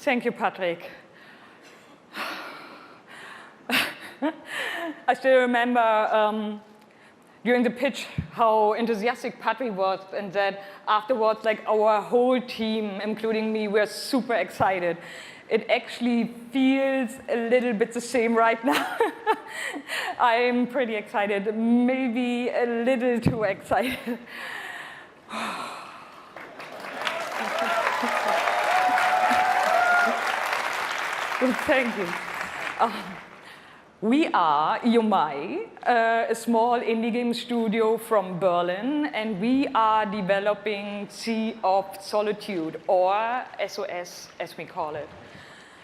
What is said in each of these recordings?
Thank you, Patrick. I still remember during the pitch how enthusiastic Patrick was, and that afterwards, like our whole team, including me, were super excited. It actually feels a little bit the same right now. I'm pretty excited, maybe a little too excited. Thank you. We are Yomai, a small indie game studio from Berlin, and we are developing Sea of Solitude, or SOS as we call it.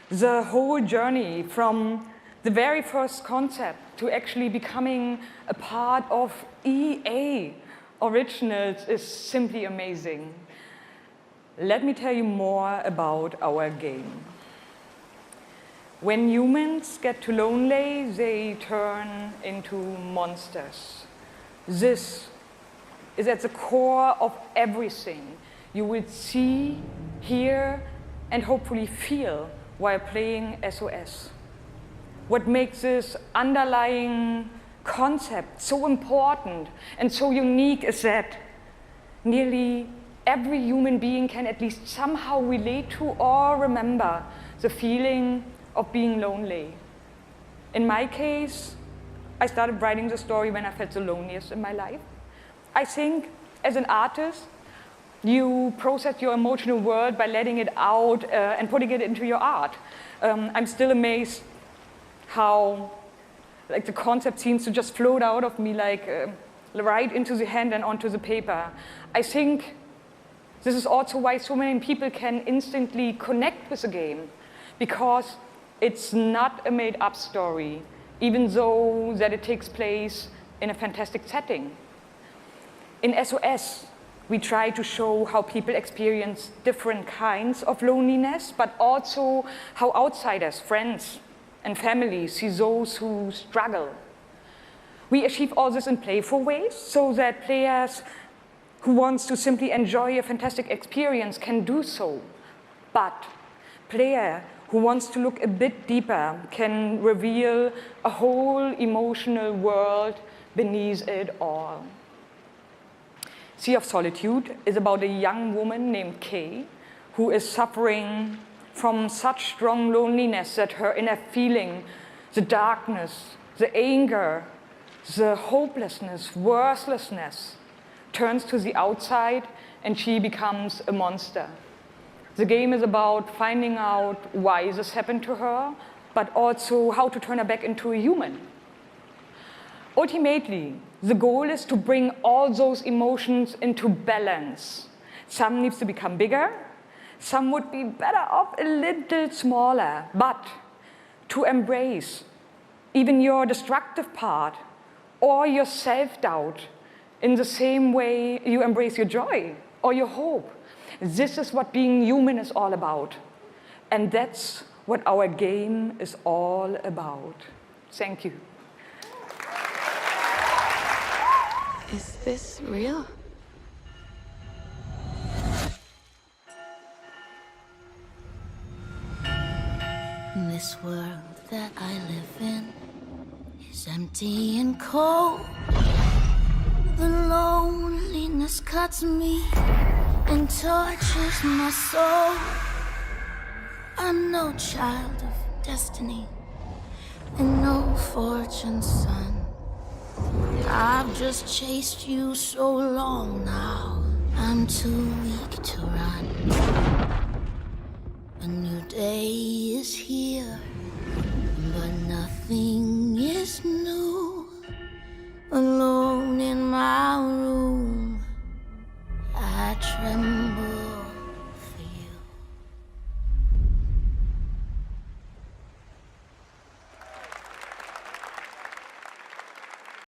The whole journey from the very first concept to actually becoming a part of EA Originals is simply amazing. Let me tell you more about our game. When humans get too lonely, they turn into monsters. This is at the core of everything you will see, hear, and hopefully feel while playing SOS. What makes this underlying concept so important and so unique is that nearly every human being can at least somehow relate to or remember the feeling of being lonely. In my case, I started writing the story when I felt the loneliest in my life. I think as an artist, you process your emotional world by letting it out and putting it into your art. I'm still amazed how the concept seems to just float out of me right into the hand and onto the paper. I think this is also why so many people can instantly connect with the game, because it's not a made-up story, even though that it takes place in a fantastic setting. In SOS, we try to show how people experience different kinds of loneliness, but also how outsiders, friends, and families see those who struggle. We achieve all this in playful ways so that players who want to simply enjoy a fantastic experience can do so. But player who wants to look a bit deeper can reveal a whole emotional world beneath it all. Sea of Solitude is about a young woman named Kay who is suffering from such strong loneliness that her inner feeling, the darkness, the anger, the hopelessness, worthlessness, turns to the outside and she becomes a monster. The game is about finding out why this happened to her, but also how to turn her back into a human. Ultimately, the goal is to bring all those emotions into balance. Some needs to become bigger, some would be better off a little smaller, but to embrace even your destructive part or your self-doubt in the same way you embrace your joy or your hope. This is what being human is all about. And that's what our game is all about. Thank you. Is this real? This world that I live in is empty and cold. The loneliness cuts me and tortures my soul. I'm no child of destiny and no fortune's son. I've just chased you so long now, I'm too weak to run. A new day is here,